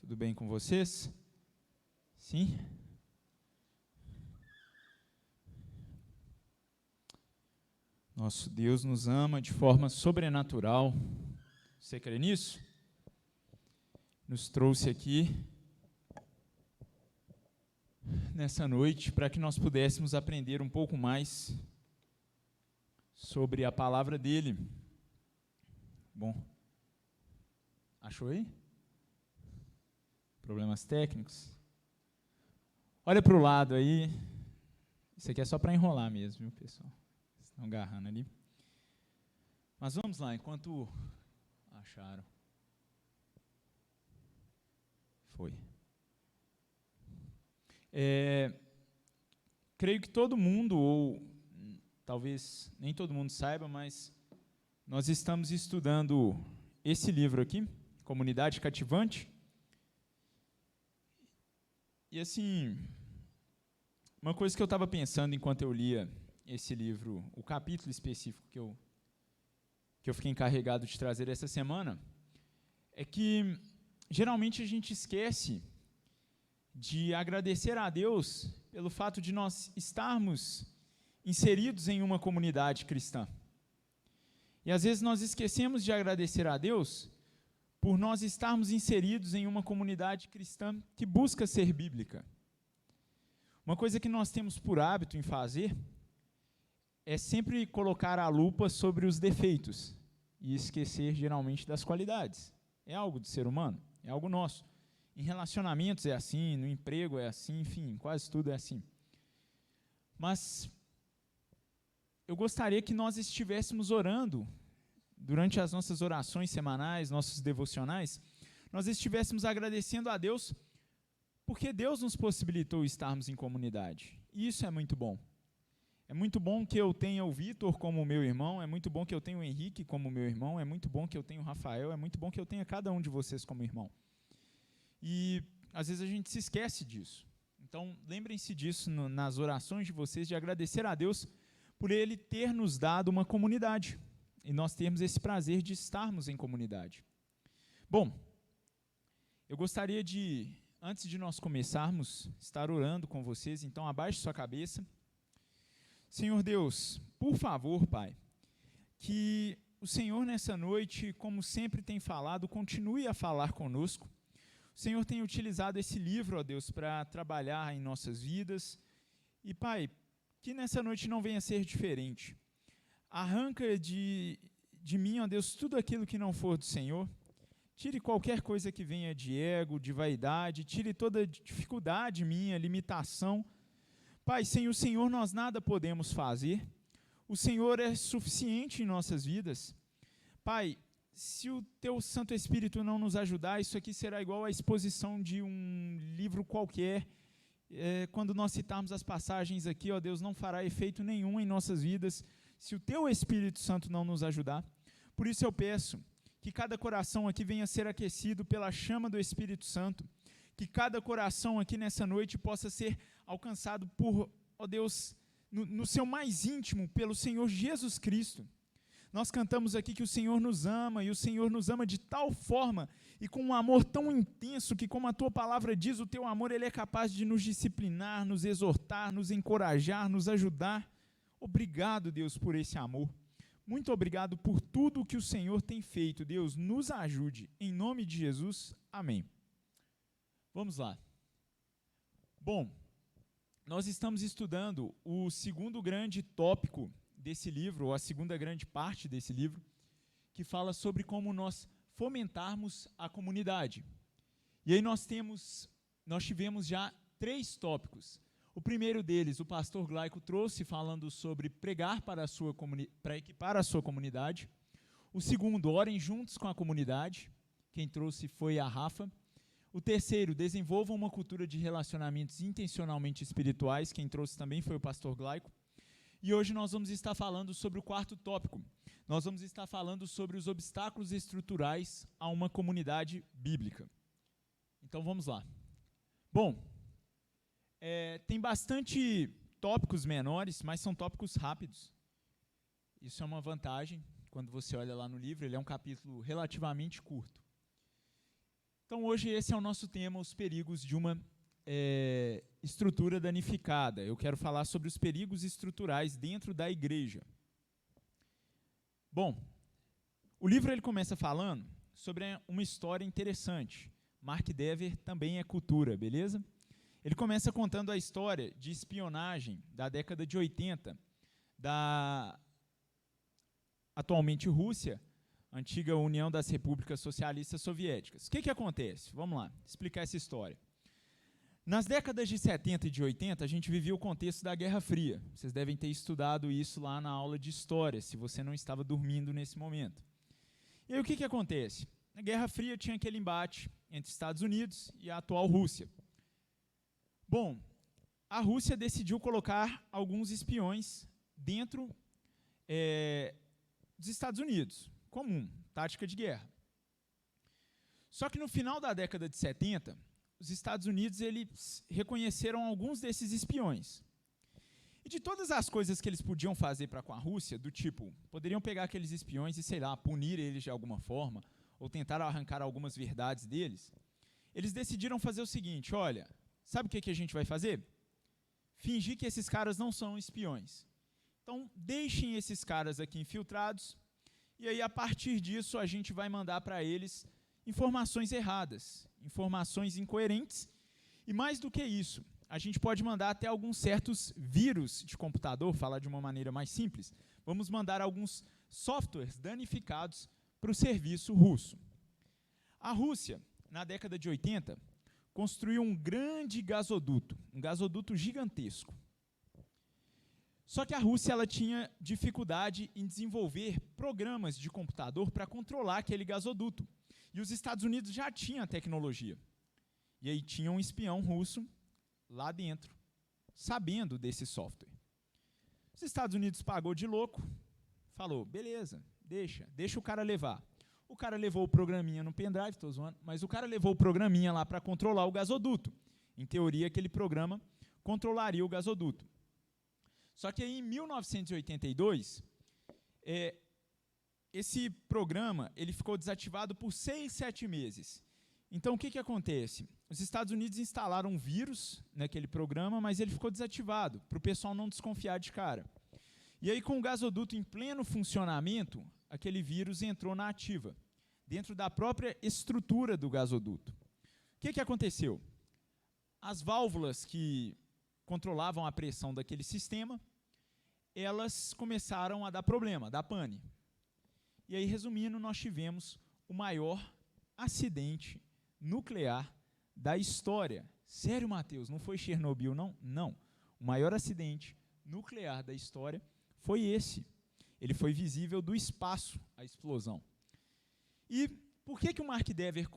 Tudo bem com vocês? Sim? Nosso Deus nos ama de forma sobrenatural. Você crê nisso? Nos trouxe aqui nessa noite para que nós pudéssemos aprender um pouco mais sobre a palavra dele. Bom, achou aí? Problemas técnicos? Olha para o lado aí. Isso aqui é só para enrolar mesmo, viu, pessoal? Estão agarrando ali. Mas vamos lá, enquanto acharam. Foi. Creio que todo mundo, ou talvez nem todo mundo saiba, mas nós estamos estudando esse livro aqui, Comunidade Cativante. E assim, uma coisa que eu estava pensando enquanto eu lia esse livro, o capítulo específico que eu fiquei encarregado de trazer essa semana, é que geralmente a gente esquece de agradecer a Deus pelo fato de nós estarmos inseridos em uma comunidade cristã. E às vezes nós esquecemos de agradecer a Deus por nós estarmos inseridos em uma comunidade cristã que busca ser bíblica. Uma coisa que nós temos por hábito em fazer é sempre colocar a lupa sobre os defeitos e esquecer geralmente das qualidades. É algo do ser humano, é algo nosso. Em relacionamentos é assim, no emprego é assim, enfim, quase tudo é assim. Mas eu gostaria que nós estivéssemos orando, durante as nossas orações semanais, nossos devocionais, nós estivéssemos agradecendo a Deus, porque Deus nos possibilitou estarmos em comunidade. E isso é muito bom. É muito bom que eu tenha o Vitor como meu irmão, é muito bom que eu tenha o Henrique como meu irmão, é muito bom que eu tenha o Rafael, é muito bom que eu tenha cada um de vocês como irmão. E às vezes a gente se esquece disso. Então, lembrem-se disso nas orações de vocês, de agradecer a Deus por Ele ter nos dado uma comunidade. E nós temos esse prazer de estarmos em comunidade. Bom, eu gostaria de, antes de nós começarmos, estar orando com vocês, então abaixe sua cabeça. Senhor Deus, por favor, Pai, que o Senhor nessa noite, como sempre tem falado, continue a falar conosco. O Senhor tem utilizado esse livro, ó Deus, para trabalhar em nossas vidas. E, Pai, que nessa noite não venha ser diferente. Arranca de mim, ó Deus, tudo aquilo que não for do Senhor. Tire qualquer coisa que venha de ego, de vaidade, tire toda dificuldade minha, limitação. Pai, sem o Senhor nós nada podemos fazer. O Senhor é suficiente em nossas vidas. Pai, se o Teu Santo Espírito não nos ajudar, isso aqui será igual à exposição de um livro qualquer. Quando nós citarmos as passagens aqui, ó Deus, não fará efeito nenhum em nossas vidas, se o Teu Espírito Santo não nos ajudar. Por isso eu peço que cada coração aqui venha ser aquecido pela chama do Espírito Santo, que cada coração aqui nessa noite possa ser alcançado por, ó Deus, no seu mais íntimo, pelo Senhor Jesus Cristo. Nós cantamos aqui que o Senhor nos ama, e o Senhor nos ama de tal forma e com um amor tão intenso que, como a Tua palavra diz, o Teu amor ele é capaz de nos disciplinar, nos exortar, nos encorajar, nos ajudar. Obrigado, Deus, por esse amor. Muito obrigado por tudo o que o Senhor tem feito. Deus, nos ajude. Em nome de Jesus, amém. Vamos lá. Bom, nós estamos estudando o segundo grande tópico desse livro, ou a segunda grande parte desse livro, que fala sobre como nós fomentarmos a comunidade. E aí nós tivemos já 3 tópicos. O primeiro deles, o pastor Glaico trouxe falando sobre pregar para equipar a sua comunidade. O segundo, orem juntos com a comunidade. Quem trouxe foi a Rafa. O terceiro, desenvolvam uma cultura de relacionamentos intencionalmente espirituais. Quem trouxe também foi o pastor Glaico. E hoje nós vamos estar falando sobre o quarto tópico. Nós vamos estar falando sobre os obstáculos estruturais a uma comunidade bíblica. Então vamos lá. Bom, tem bastante tópicos menores, mas são tópicos rápidos. Isso é uma vantagem. Quando você olha lá no livro, ele é um capítulo relativamente curto. Então, hoje, esse é o nosso tema, os perigos de uma estrutura danificada. Eu quero falar sobre os perigos estruturais dentro da igreja. Bom, o livro ele começa falando sobre uma história interessante. Mark Dever também é cultura, beleza? Ele começa contando a história de espionagem da década de 80, da atualmente Rússia, antiga União das Repúblicas Socialistas Soviéticas. O que acontece? Vamos lá, explicar essa história. Nas décadas de 70 e de 80, a gente vivia o contexto da Guerra Fria. Vocês devem ter estudado isso lá na aula de História, se você não estava dormindo nesse momento. E aí o que acontece? Na Guerra Fria tinha aquele embate entre Estados Unidos e a atual Rússia. Bom, a Rússia decidiu colocar alguns espiões dentro dos Estados Unidos. Comum, tática de guerra. Só que no final da década de 70, os Estados Unidos eles reconheceram alguns desses espiões. E de todas as coisas que eles podiam fazer para com a Rússia, do tipo, poderiam pegar aqueles espiões e, sei lá, punir eles de alguma forma, ou tentar arrancar algumas verdades deles, eles decidiram fazer o seguinte: olha, sabe o que a gente vai fazer? Fingir que esses caras não são espiões. Então, deixem esses caras aqui infiltrados, e aí, a partir disso, a gente vai mandar para eles informações erradas, informações incoerentes, e mais do que isso, a gente pode mandar até alguns certos vírus de computador, falar de uma maneira mais simples, vamos mandar alguns softwares danificados para o serviço russo. A Rússia, na década de 80, construiu um grande gasoduto, um gasoduto gigantesco. Só que a Rússia ela tinha dificuldade em desenvolver programas de computador para controlar aquele gasoduto. E os Estados Unidos já tinham a tecnologia. E aí tinha um espião russo lá dentro, sabendo desse software. Os Estados Unidos pagou de louco, falou, beleza, deixa o cara levar. O cara levou o programinha no pendrive, estou zoando, mas o cara levou o programinha lá para controlar o gasoduto. Em teoria, aquele programa controlaria o gasoduto. Só que aí, em 1982, esse programa ele ficou desativado por 6, 7 meses. Então, o que acontece? Os Estados Unidos instalaram um vírus naquele programa, mas ele ficou desativado, para o pessoal não desconfiar de cara. E aí, com o gasoduto em pleno funcionamento, aquele vírus entrou na ativa, dentro da própria estrutura do gasoduto. O que aconteceu? As válvulas que controlavam a pressão daquele sistema, elas começaram a dar problema, dar pane. E aí, resumindo, nós tivemos o maior acidente nuclear da história. Sério, Matheus, não foi Chernobyl, não? Não. O maior acidente nuclear da história foi esse. Ele foi visível do espaço, a explosão. E por que o Mark Dever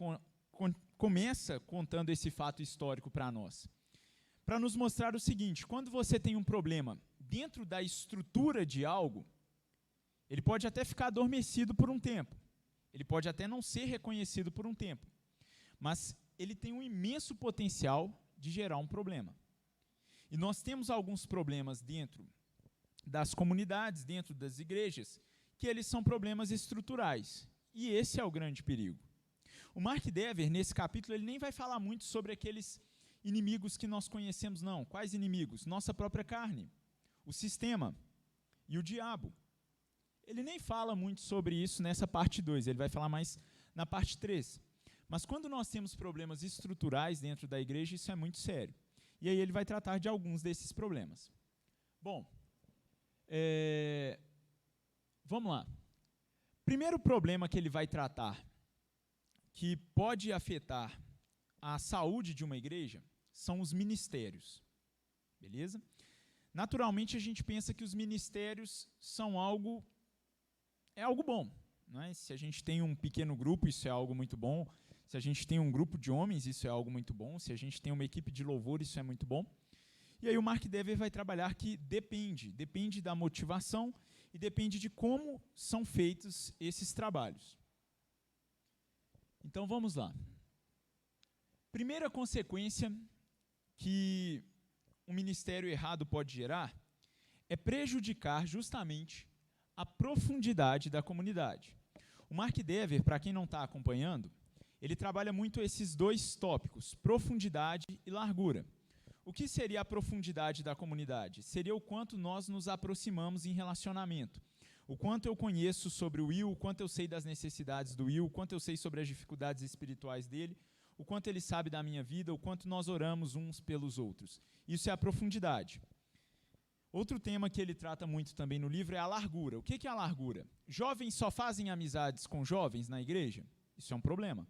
começa contando esse fato histórico para nós? Para nos mostrar o seguinte: quando você tem um problema dentro da estrutura de algo, ele pode até ficar adormecido por um tempo, ele pode até não ser reconhecido por um tempo, mas ele tem um imenso potencial de gerar um problema. E nós temos alguns problemas dentro das comunidades, dentro das igrejas, que eles são problemas estruturais, e esse é o grande perigo. O Mark Dever, nesse capítulo, ele nem vai falar muito sobre aqueles inimigos que nós conhecemos, não. Quais inimigos? Nossa própria carne, o sistema e o diabo. Ele nem fala muito sobre isso nessa parte 2, ele vai falar mais na parte 3. Mas quando nós temos problemas estruturais dentro da igreja, isso é muito sério. E aí ele vai tratar de alguns desses problemas. Bom, vamos lá. Primeiro problema que ele vai tratar, que pode afetar a saúde de uma igreja, são os ministérios. Beleza? Naturalmente, a gente pensa que os ministérios são algo bom. Não é? Se a gente tem um pequeno grupo, isso é algo muito bom. Se a gente tem um grupo de homens, isso é algo muito bom. Se a gente tem uma equipe de louvor, isso é muito bom. E aí o Mark Dever vai trabalhar que depende da motivação e depende de como são feitos esses trabalhos. Então, vamos lá. Primeira consequência que um ministério errado pode gerar é prejudicar justamente a profundidade da comunidade. O Mark Dever, para quem não está acompanhando, ele trabalha muito esses dois tópicos, profundidade e largura. O que seria a profundidade da comunidade? Seria o quanto nós nos aproximamos em relacionamento. O quanto eu conheço sobre o Will, o quanto eu sei das necessidades do Will, o quanto eu sei sobre as dificuldades espirituais dele, o quanto ele sabe da minha vida, o quanto nós oramos uns pelos outros. Isso é a profundidade. Outro tema que ele trata muito também no livro é a largura. O que é a largura? Jovens só fazem amizades com jovens na igreja? Isso é um problema.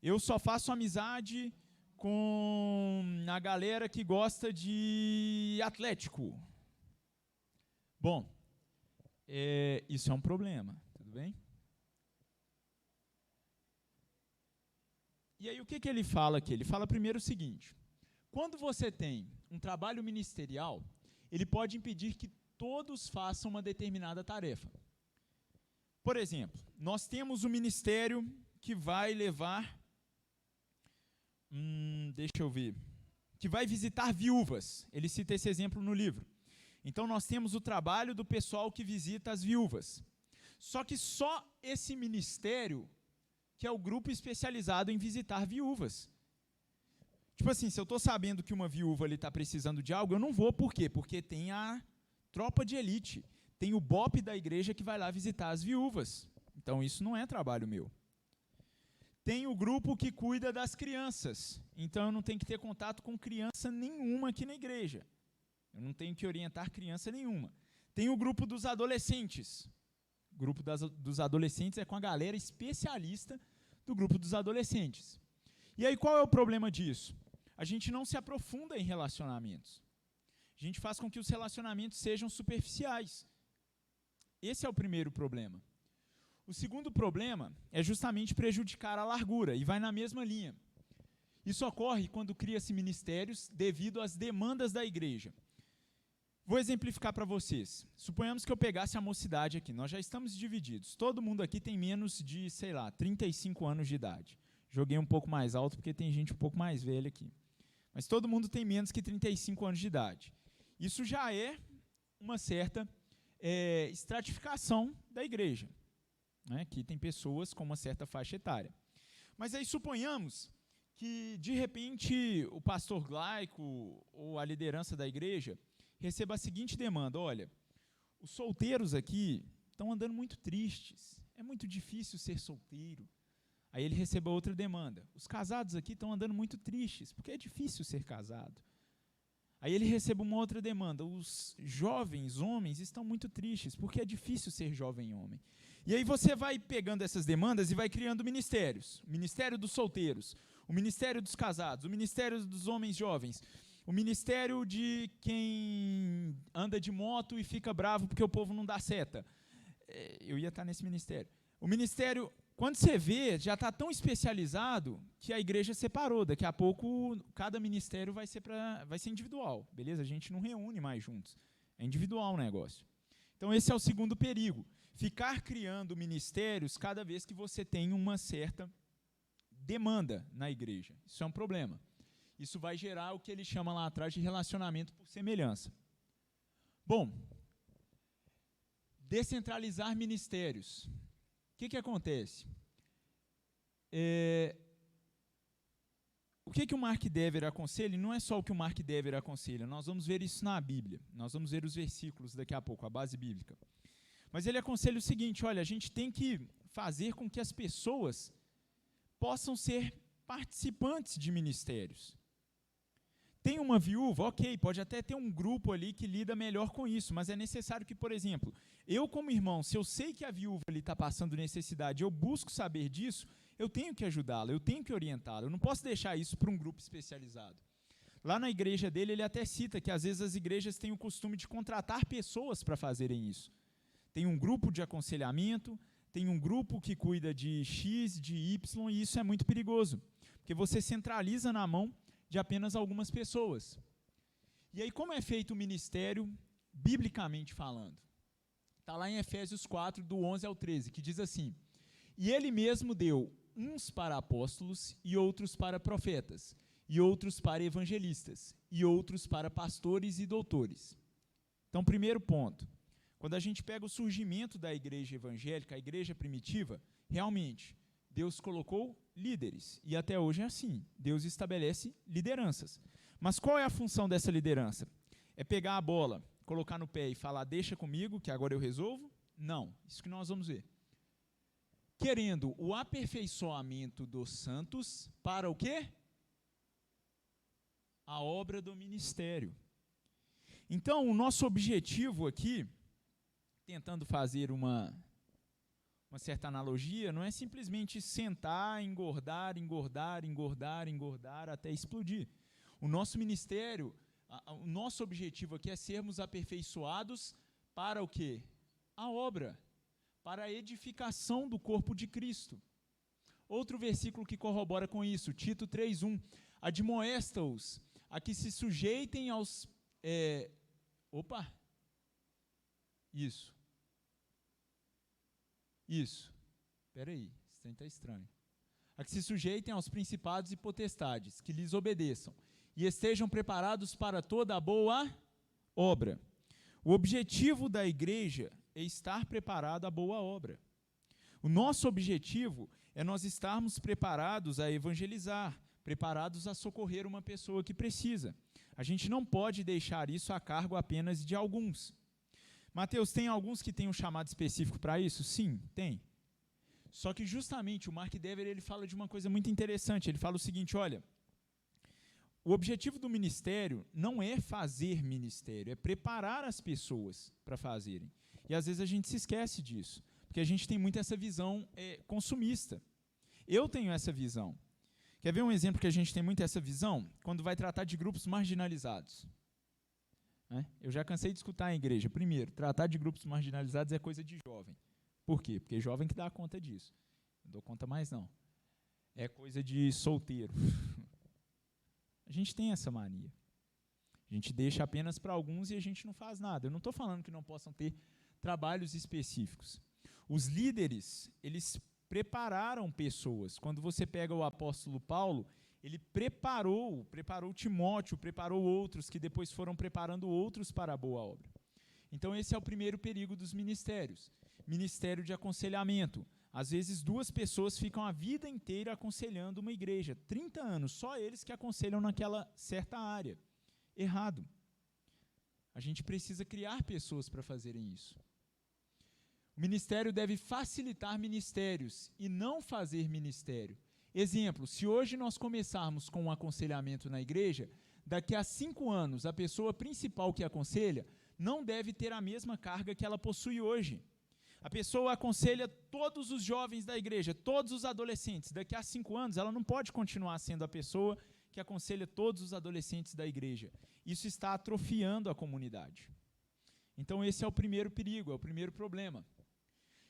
Eu só faço amizade com a galera que gosta de Atlético. Bom, isso é um problema, tudo bem? E aí o que ele fala aqui? Ele fala primeiro o seguinte: quando você tem um trabalho ministerial, ele pode impedir que todos façam uma determinada tarefa. Por exemplo, nós temos um ministério que vai levar, que vai visitar viúvas. Ele cita esse exemplo no livro. Então nós temos o trabalho do pessoal que visita as viúvas. Só que só esse ministério que é o grupo especializado em visitar viúvas. Tipo assim, se eu estou sabendo que uma viúva está precisando de algo, eu não vou. Por quê? Porque tem a tropa de elite, tem o BOP da igreja que vai lá visitar as viúvas. Então isso não é trabalho meu. Tem o grupo que cuida das crianças. Então eu não tenho que ter contato com criança nenhuma aqui na igreja. Eu não tenho que orientar criança nenhuma. Tem o grupo dos adolescentes. O grupo dos adolescentes é com a galera especialista do grupo dos adolescentes. E aí qual é o problema disso? A gente não se aprofunda em relacionamentos. A gente faz com que os relacionamentos sejam superficiais. Esse é o primeiro problema. O segundo problema é justamente prejudicar a largura, e vai na mesma linha. Isso ocorre quando cria-se ministérios devido às demandas da igreja. Vou exemplificar para vocês. Suponhamos que eu pegasse a mocidade aqui. Nós já estamos divididos. Todo mundo aqui tem menos de, 35 anos de idade. Joguei um pouco mais alto porque tem gente um pouco mais velha aqui. Mas todo mundo tem menos que 35 anos de idade. Isso já é uma certa estratificação da igreja. Né? Aqui tem pessoas com uma certa faixa etária. Mas aí suponhamos que, de repente, o pastor Glaico ou a liderança da igreja receba a seguinte demanda: olha, os solteiros aqui estão andando muito tristes, é muito difícil ser solteiro. Aí ele receba outra demanda: os casados aqui estão andando muito tristes, porque é difícil ser casado. Aí ele receba uma outra demanda: os jovens homens estão muito tristes, porque é difícil ser jovem homem. E aí você vai pegando essas demandas e vai criando ministérios. O ministério dos solteiros, o ministério dos casados, o ministério dos homens jovens, o ministério de quem anda de moto e fica bravo porque o povo não dá seta. Eu ia estar nesse ministério. O ministério, quando você vê, já está tão especializado que a igreja separou. Daqui a pouco, cada ministério vai ser individual. Beleza? A gente não reúne mais juntos. É individual o negócio. Então, esse é o segundo perigo. Ficar criando ministérios cada vez que você tem uma certa demanda na igreja. Isso é um problema. Isso vai gerar o que ele chama lá atrás de relacionamento por semelhança. Bom, descentralizar ministérios. O que acontece? O que o Mark Dever aconselha? Não é só o que o Mark Dever aconselha, nós vamos ver isso na Bíblia. Nós vamos ver os versículos daqui a pouco, a base bíblica. Mas ele aconselha o seguinte: olha, a gente tem que fazer com que as pessoas possam ser participantes de ministérios. Tem uma viúva, ok, pode até ter um grupo ali que lida melhor com isso, mas é necessário que, por exemplo, eu como irmão, se eu sei que a viúva ali está passando necessidade, eu busco saber disso, eu tenho que ajudá-la, eu tenho que orientá-la, eu não posso deixar isso para um grupo especializado. Lá na igreja dele, ele até cita que às vezes as igrejas têm o costume de contratar pessoas para fazerem isso. Tem um grupo de aconselhamento, tem um grupo que cuida de X, de Y, e isso é muito perigoso, porque você centraliza na mão de apenas algumas pessoas. E aí, como é feito o ministério, biblicamente falando? Está lá em Efésios 4, do 11 ao 13, que diz assim: e ele mesmo deu uns para apóstolos, e outros para profetas, e outros para evangelistas, e outros para pastores e doutores. Então, primeiro ponto, quando a gente pega o surgimento da igreja evangélica, a igreja primitiva, realmente, Deus colocou líderes. E até hoje é assim. Deus estabelece lideranças. Mas qual é a função dessa liderança? É pegar a bola, colocar no pé e falar, deixa comigo, que agora eu resolvo? Não. Isso que nós vamos ver. Querendo o aperfeiçoamento dos santos para o quê? A obra do ministério. Então, o nosso objetivo aqui, tentando fazer uma certa analogia, não é simplesmente sentar, engordar até explodir. O nosso ministério, o nosso objetivo aqui é sermos aperfeiçoados para o quê? A obra, para a edificação do corpo de Cristo. Outro versículo que corrobora com isso, Tito 3:1, admoesta-os a que se sujeitem aos... Espera aí, esse trem está estranho. A que se sujeitem aos principados e potestades, que lhes obedeçam, e estejam preparados para toda a boa obra. O objetivo da igreja é estar preparado à boa obra. O nosso objetivo é nós estarmos preparados a evangelizar, preparados a socorrer uma pessoa que precisa. A gente não pode deixar isso a cargo apenas de alguns. Mateus, tem alguns que têm um chamado específico para isso? Sim, tem. Só que justamente o Mark Dever ele fala de uma coisa muito interessante. Ele fala o seguinte, olha, o objetivo do ministério não é fazer ministério, é preparar as pessoas para fazerem. E às vezes a gente se esquece disso, porque a gente tem muito essa visão consumista. Eu tenho essa visão. Quer ver um exemplo que a gente tem muito essa visão? Quando vai tratar de grupos marginalizados. Eu já cansei de escutar em igreja. Primeiro, tratar de grupos marginalizados é coisa de jovem. Por quê? Porque jovem que dá conta disso. Não dou conta mais, não. É coisa de solteiro. A gente tem essa mania. A gente deixa apenas para alguns e a gente não faz nada. Eu não estou falando que não possam ter trabalhos específicos. Os líderes, eles prepararam pessoas. Quando você pega o apóstolo Paulo, ele preparou Timóteo, preparou outros, que depois foram preparando outros para a boa obra. Então esse é o primeiro perigo dos ministérios. Ministério de aconselhamento. Às vezes 2 pessoas ficam a vida inteira aconselhando uma igreja. 30 anos, só eles que aconselham naquela certa área. Errado. A gente precisa criar pessoas para fazerem isso. O ministério deve facilitar ministérios e não fazer ministério. Exemplo, se hoje nós começarmos com um aconselhamento na igreja, daqui a 5 anos a pessoa principal que aconselha não deve ter a mesma carga que ela possui hoje. A pessoa aconselha todos os jovens da igreja, todos os adolescentes. Daqui a 5 anos ela não pode continuar sendo a pessoa que aconselha todos os adolescentes da igreja. Isso está atrofiando a comunidade. Então esse é o primeiro perigo, é o primeiro problema.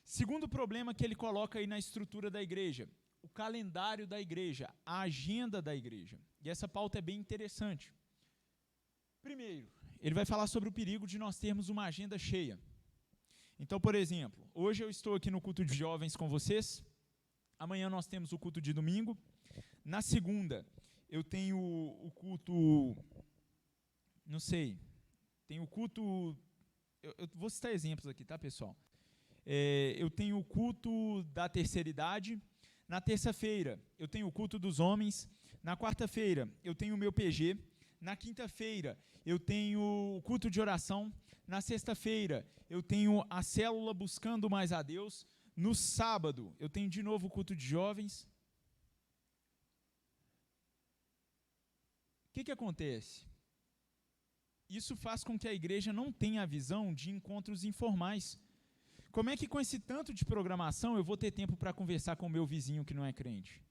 Segundo problema que ele coloca aí na estrutura da igreja, o calendário da igreja, a agenda da igreja. E essa pauta é bem interessante. Primeiro, ele vai falar sobre o perigo de nós termos uma agenda cheia. Então, por exemplo, hoje eu estou aqui no culto de jovens com vocês, amanhã nós temos o culto de domingo, na segunda eu tenho o culto, não sei, tem o culto, eu vou citar exemplos aqui, tá, pessoal? Eu tenho o culto da terceira idade, na terça-feira eu tenho o culto dos homens, na quarta-feira eu tenho o meu PG, na quinta-feira eu tenho o culto de oração, na sexta-feira eu tenho a célula buscando mais a Deus, no sábado eu tenho de novo o culto de jovens. O que acontece? Isso faz com que a igreja não tenha a visão de encontros informais. Como é que com esse tanto de programação eu vou ter tempo para conversar com o meu vizinho que não é crente?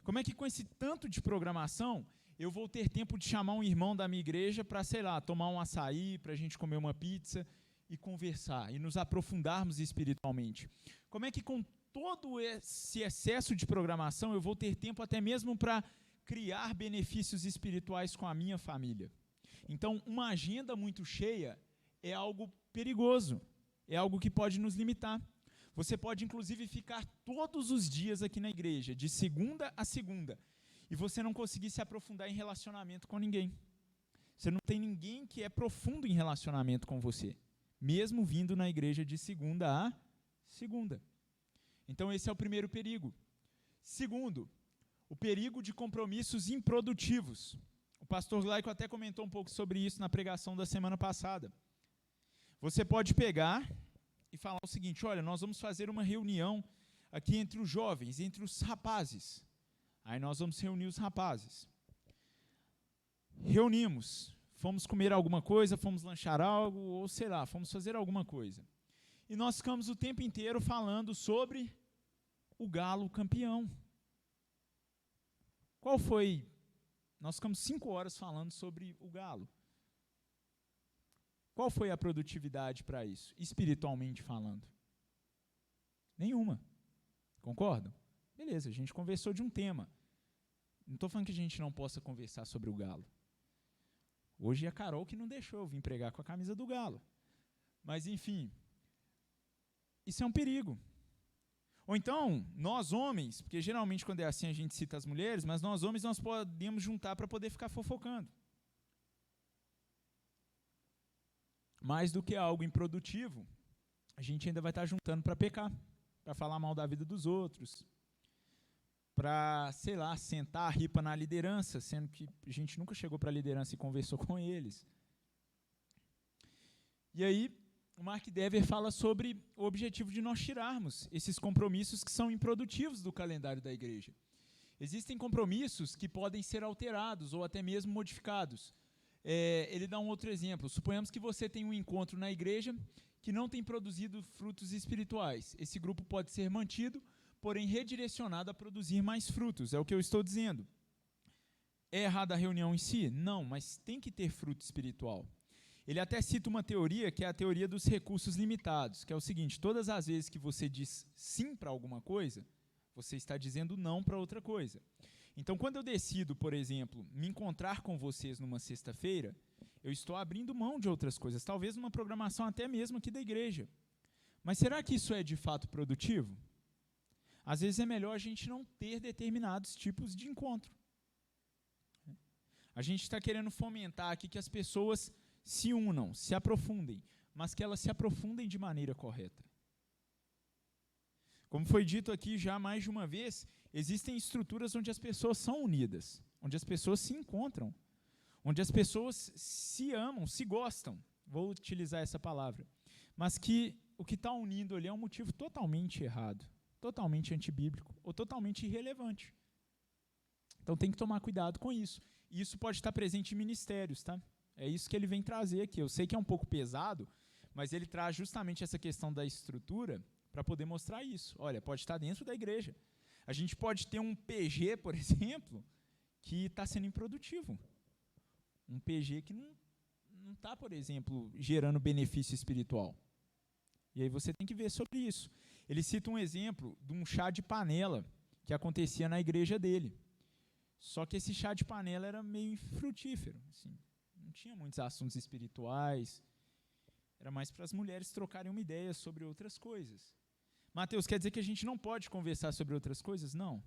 Como é que com esse tanto de programação eu vou ter tempo de chamar um irmão da minha igreja para, sei lá, tomar um açaí, para a gente comer uma pizza e conversar, e nos aprofundarmos espiritualmente? Como é que com todo esse excesso de programação eu vou ter tempo até mesmo para criar benefícios espirituais com a minha família? Então, uma agenda muito cheia é algo perigoso. É algo que pode nos limitar. Você pode, inclusive, ficar todos os dias aqui na igreja, de segunda a segunda, e você não conseguir se aprofundar em relacionamento com ninguém. Você não tem ninguém que é profundo em relacionamento com você, mesmo vindo na igreja de segunda a segunda. Então, esse é o primeiro perigo. Segundo, O perigo de compromissos improdutivos. O pastor Glaico até comentou um pouco sobre isso na pregação da semana passada. Você pode pegar e falar o seguinte: olha, nós vamos fazer uma reunião aqui entre os jovens, entre os rapazes. Aí nós vamos reunir os rapazes. Reunimos, fomos comer alguma coisa, fomos lanchar algo, ou sei lá, fomos fazer alguma coisa. E nós ficamos o tempo inteiro falando sobre o Galo campeão. Qual foi? Nós ficamos 5 horas falando sobre o Galo. Qual foi a produtividade para isso, espiritualmente falando? Nenhuma. Concordam? Beleza, a gente conversou de um tema. Não estou falando que a gente não possa conversar sobre o Galo. Hoje é a Carol que não deixou eu vir pregar com a camisa do Galo. Mas, enfim, isso é um perigo. Ou então, nós homens, porque geralmente quando é assim a gente cita as mulheres, mas nós homens nós podemos juntar para poder ficar fofocando. Mais do que algo improdutivo, a gente ainda vai estar juntando para pecar, para falar mal da vida dos outros, para, sei lá, sentar a ripa na liderança, sendo que a gente nunca chegou para a liderança e conversou com eles. E aí, o Mark Dever fala sobre o objetivo de nós tirarmos esses compromissos que são improdutivos do calendário da igreja. Existem compromissos que podem ser alterados ou até mesmo modificados. Ele dá um outro exemplo. Suponhamos que você tem um encontro na igreja que não tem produzido frutos espirituais. Esse grupo pode ser mantido, porém redirecionado a produzir mais frutos. É o que eu estou dizendo. É errada a reunião em si? Não, mas tem que ter fruto espiritual. Ele até cita uma teoria, que é a teoria dos recursos limitados, que é o seguinte: todas as vezes que você diz sim para alguma coisa, você está dizendo não para outra coisa. Então, quando eu decido, por exemplo, me encontrar com vocês numa sexta-feira, eu estou abrindo mão de outras coisas, talvez numa programação até mesmo aqui da igreja. Mas será que isso é de fato produtivo? Às vezes é melhor a gente não ter determinados tipos de encontro. A gente está querendo fomentar aqui que as pessoas se unam, se aprofundem, mas que elas se aprofundem de maneira correta. Como foi dito aqui já mais de uma vez, existem estruturas onde as pessoas são unidas, onde as pessoas se encontram, onde as pessoas se amam, se gostam, vou utilizar essa palavra, mas que o que está unindo ali é um motivo totalmente errado, totalmente antibíblico ou totalmente irrelevante. Então tem que tomar cuidado com isso. E isso pode estar presente em ministérios, tá? É isso que ele vem trazer aqui. Eu sei que é um pouco pesado, mas ele traz justamente essa questão da estrutura para poder mostrar isso. Olha, pode estar dentro da igreja. A gente pode ter um PG, por exemplo, que está sendo improdutivo. Um PG que não está, por exemplo, gerando benefício espiritual. E aí você tem que ver sobre isso. Ele cita um exemplo de um chá de panela que acontecia na igreja dele. Só que esse chá de panela era meio infrutífero, assim. Não tinha muitos assuntos espirituais, era mais para as mulheres trocarem uma ideia sobre outras coisas. Mateus, quer dizer que a gente não pode conversar sobre outras coisas? Não.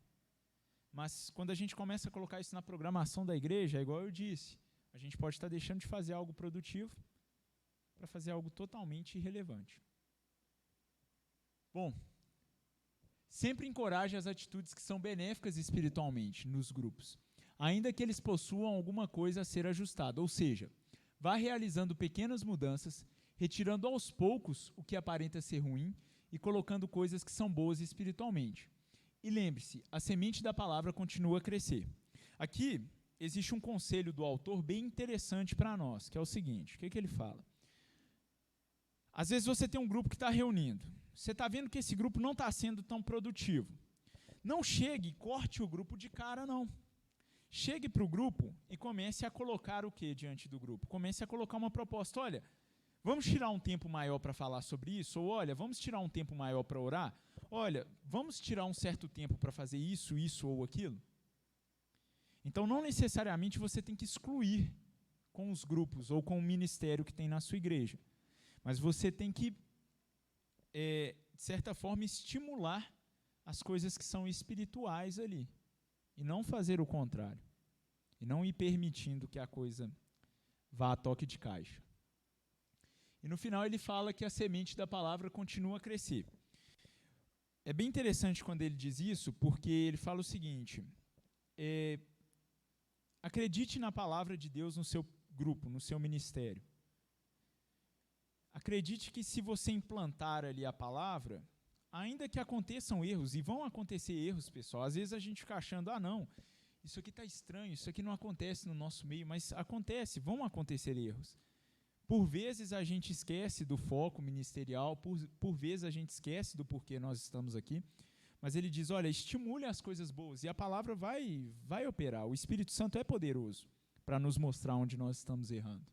Mas quando a gente começa a colocar isso na programação da igreja, é igual eu disse, a gente pode estar deixando de fazer algo produtivo para fazer algo totalmente irrelevante. Bom, sempre encoraje as atitudes que são benéficas espiritualmente nos grupos, ainda que eles possuam alguma coisa a ser ajustada, ou seja, vá realizando pequenas mudanças, retirando aos poucos o que aparenta ser ruim e colocando coisas que são boas espiritualmente. E lembre-se, a semente da palavra continua a crescer. Aqui existe um conselho do autor bem interessante para nós, que é o seguinte: o que ele fala? Às vezes você tem um grupo que está reunindo, você está vendo que esse grupo não está sendo tão produtivo. Não chegue e corte o grupo de cara, não. Chegue para o grupo e comece a colocar o que diante do grupo? Comece a colocar uma proposta. Olha, vamos tirar um tempo maior para falar sobre isso? Ou olha, vamos tirar um tempo maior para orar? Olha, vamos tirar um certo tempo para fazer isso, isso ou aquilo? Então, não necessariamente você tem que excluir com os grupos ou com o ministério que tem na sua igreja. Mas você tem que, de certa forma, estimular as coisas que são espirituais ali. E não fazer o contrário. E não ir permitindo que a coisa vá a toque de caixa. E no final ele fala que a semente da palavra continua a crescer. É bem interessante quando ele diz isso, porque ele fala o seguinte: acredite na palavra de Deus no seu grupo, no seu ministério. Acredite que se você implantar ali a palavra, ainda que aconteçam erros, e vão acontecer erros, pessoal, às vezes a gente fica achando, não, isso aqui está estranho, isso aqui não acontece no nosso meio, mas acontece, vão acontecer erros. Por vezes a gente esquece do foco ministerial, por vezes a gente esquece do porquê nós estamos aqui, mas ele diz, olha, estimule as coisas boas, e a palavra vai operar. O Espírito Santo é poderoso para nos mostrar onde nós estamos errando.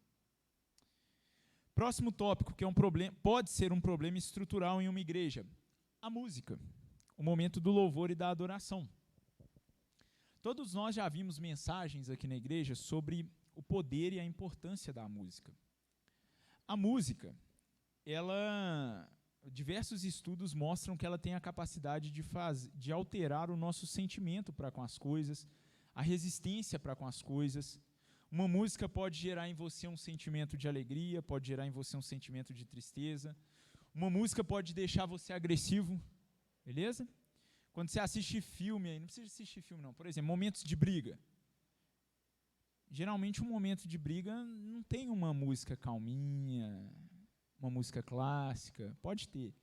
Próximo tópico, que é um problema, pode ser um problema estrutural em uma igreja, a música, o momento do louvor e da adoração. Todos nós já vimos mensagens aqui na igreja sobre o poder e a importância da música. A música, diversos estudos mostram que ela tem a capacidade de alterar o nosso sentimento para com as coisas, a resistência para com as coisas. Uma música pode gerar em você um sentimento de alegria, pode gerar em você um sentimento de tristeza. Uma música pode deixar você agressivo, beleza? Quando você assiste filme, não precisa assistir filme não, por exemplo, momentos de briga. Geralmente um momento de briga não tem uma música calminha, uma música clássica, pode ter.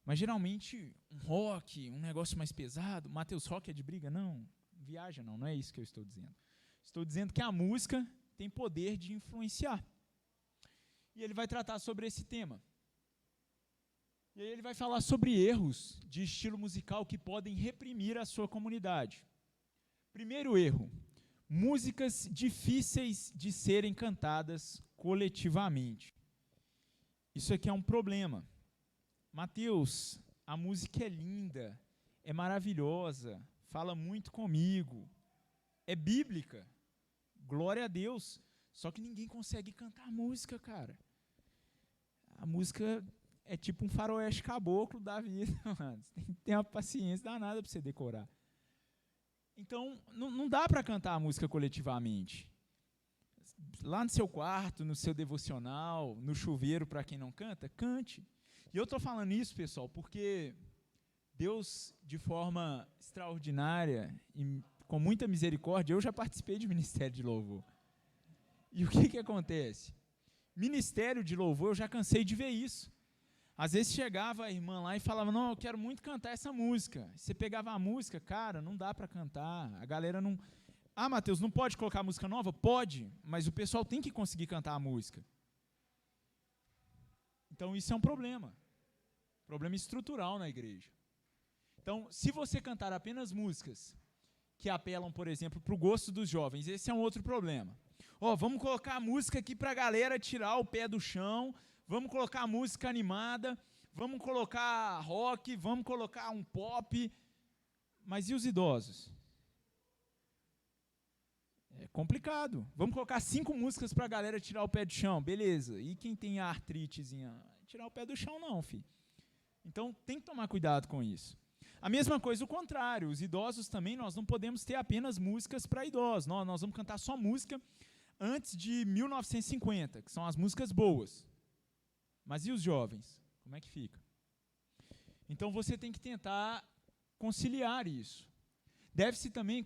Mas geralmente um rock, um negócio mais pesado. Mateus, rock é de briga? Não, viaja não é isso que eu estou dizendo. Estou dizendo que a música tem poder de influenciar. E ele vai tratar sobre esse tema. E aí ele vai falar sobre erros de estilo musical que podem reprimir a sua comunidade. Primeiro erro, músicas difíceis de serem cantadas coletivamente. Isso aqui é um problema. Mateus, a música é linda, é maravilhosa, fala muito comigo, é bíblica, glória a Deus, só que ninguém consegue cantar música, cara. A música é tipo um faroeste caboclo da vida, mano. Você tem que ter uma paciência danada para você decorar. Então, não dá para cantar a música coletivamente. Lá no seu quarto, no seu devocional, no chuveiro, para quem não canta, cante. E eu estou falando isso, pessoal, porque Deus, de forma extraordinária e com muita misericórdia, eu já participei de ministério de louvor. E o que acontece? Ministério de louvor, eu já cansei de ver isso. Às vezes chegava a irmã lá e falava, não, eu quero muito cantar essa música. Você pegava a música, cara, não dá para cantar. A galera não... Mateus, não pode colocar música nova? Pode, mas o pessoal tem que conseguir cantar a música. Então isso é um problema estrutural na igreja. Então, se você cantar apenas músicas que apelam, por exemplo, para o gosto dos jovens, esse é um outro problema. Vamos colocar a música aqui para a galera tirar o pé do chão, vamos colocar música animada, vamos colocar rock, vamos colocar um pop, mas e os idosos? É complicado. Vamos colocar 5 músicas para a galera tirar o pé do chão, beleza. E quem tem a artritezinha? Tirar o pé do chão não, filho. Então, tem que tomar cuidado com isso. A mesma coisa, o contrário. Os idosos também, nós não podemos ter apenas músicas para idosos. Nós vamos cantar só música antes de 1950, que são as músicas boas. Mas e os jovens? Como é que fica? Então, você tem que tentar conciliar isso. Deve-se também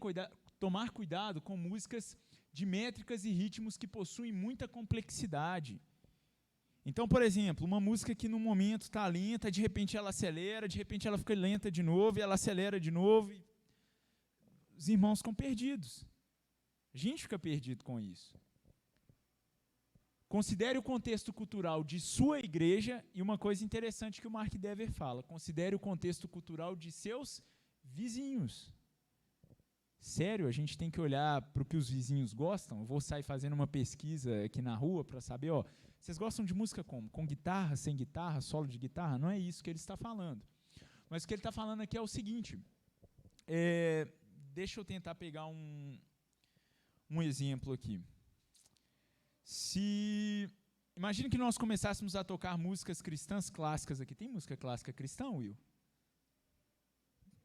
tomar cuidado com músicas de métricas e ritmos que possuem muita complexidade. Então, por exemplo, uma música que no momento está lenta, de repente ela acelera, de repente ela fica lenta de novo, e ela acelera de novo, e os irmãos ficam perdidos. A gente fica perdido com isso. Considere o contexto cultural de sua igreja, e uma coisa interessante que o Mark Dever fala, considere o contexto cultural de seus vizinhos. Sério, a gente tem que olhar para o que os vizinhos gostam. Eu vou sair fazendo uma pesquisa aqui na rua para saber, vocês gostam de música como? Com guitarra, sem guitarra, solo de guitarra? Não é isso que ele está falando. Mas o que ele está falando aqui é o seguinte, deixa eu tentar pegar um exemplo aqui. Imagine que nós começássemos a tocar músicas cristãs clássicas aqui. Tem música clássica cristã, Will?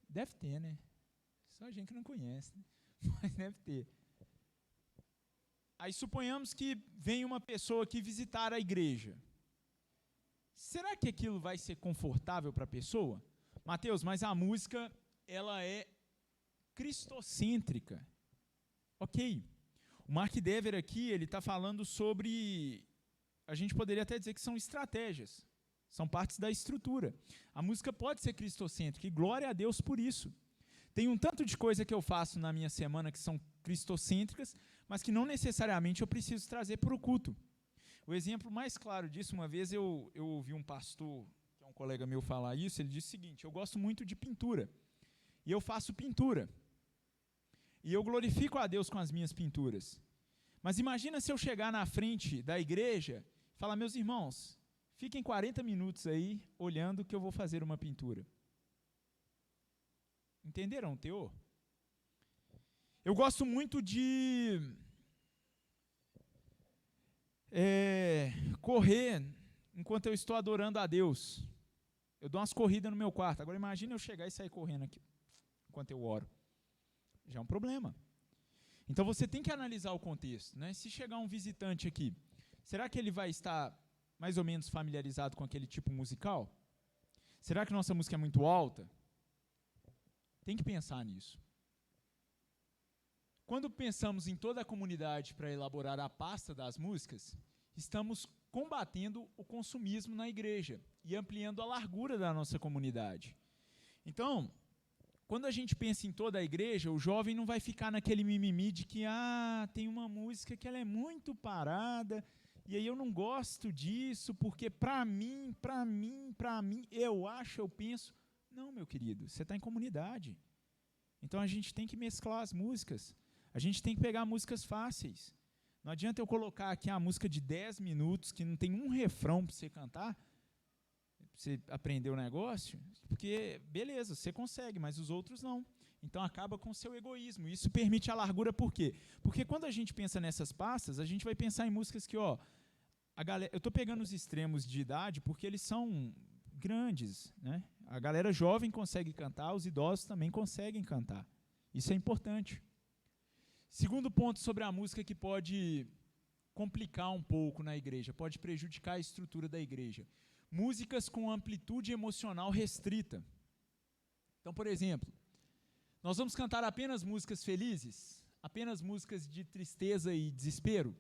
Deve ter, né? Só a gente que não conhece, né? Mas deve ter. Aí suponhamos que vem uma pessoa aqui visitar a igreja. Será que aquilo vai ser confortável para a pessoa? Mateus, mas a música, ela é cristocêntrica. Ok. O Mark Dever aqui, ele está falando sobre, a gente poderia até dizer que são estratégias, são partes da estrutura. A música pode ser cristocêntrica, e glória a Deus por isso. Tem um tanto de coisa que eu faço na minha semana que são cristocêntricas, mas que não necessariamente eu preciso trazer para o culto. O exemplo mais claro disso, uma vez eu ouvi um pastor, que é um colega meu, falar isso. Ele disse o seguinte: eu gosto muito de pintura, e eu faço pintura, e eu glorifico a Deus com as minhas pinturas. Mas imagina se eu chegar na frente da igreja e falar: meus irmãos, fiquem 40 minutos aí olhando que eu vou fazer uma pintura. Entenderam o teor? Eu gosto muito de correr enquanto eu estou adorando a Deus. Eu dou umas corridas no meu quarto. Agora imagina eu chegar e sair correndo aqui enquanto eu oro. Já é um problema. Então você tem que analisar o contexto, né? Se chegar um visitante aqui, será que ele vai estar mais ou menos familiarizado com aquele tipo musical? Será que nossa música é muito alta? Tem que pensar nisso. Quando pensamos em toda a comunidade para elaborar a pasta das músicas, estamos combatendo o consumismo na igreja e ampliando a largura da nossa comunidade. Então, quando a gente pensa em toda a igreja, o jovem não vai ficar naquele mimimi de que tem uma música que ela é muito parada, e aí eu não gosto disso, porque para mim, eu acho, eu penso. Não, meu querido, você está em comunidade. Então a gente tem que mesclar as músicas. A gente tem que pegar músicas fáceis. Não adianta eu colocar aqui a música de 10 minutos, que não tem um refrão para você cantar, para você aprender o negócio, porque, beleza, você consegue, mas os outros não. Então acaba com o seu egoísmo. Isso permite a largura, por quê? Porque quando a gente pensa nessas pastas, a gente vai pensar em músicas que, a galera, eu estou pegando os extremos de idade porque eles são grandes, né? A galera jovem consegue cantar, os idosos também conseguem cantar. Isso é importante. Segundo ponto sobre a música que pode complicar um pouco na igreja, pode prejudicar a estrutura da igreja. Músicas com amplitude emocional restrita. Então, por exemplo, nós vamos cantar apenas músicas felizes? Apenas músicas de tristeza e desespero?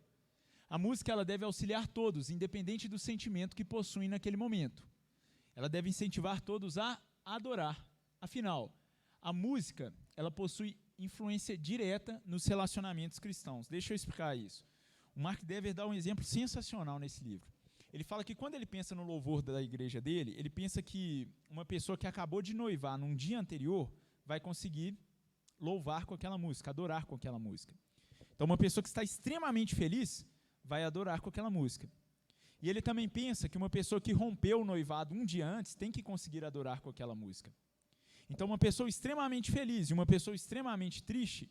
A música ela deve auxiliar todos, independente do sentimento que possuem naquele momento. Ela deve incentivar todos a adorar. Afinal, a música ela possui influência direta nos relacionamentos cristãos. Deixa eu explicar isso. O Mark Dever dá um exemplo sensacional nesse livro. Ele fala que quando ele pensa no louvor da igreja dele, ele pensa que uma pessoa que acabou de noivar num dia anterior vai conseguir louvar com aquela música, adorar com aquela música. Então, uma pessoa que está extremamente feliz vai adorar com aquela música. E ele também pensa que uma pessoa que rompeu o noivado um dia antes tem que conseguir adorar com aquela música. Então, uma pessoa extremamente feliz e uma pessoa extremamente triste,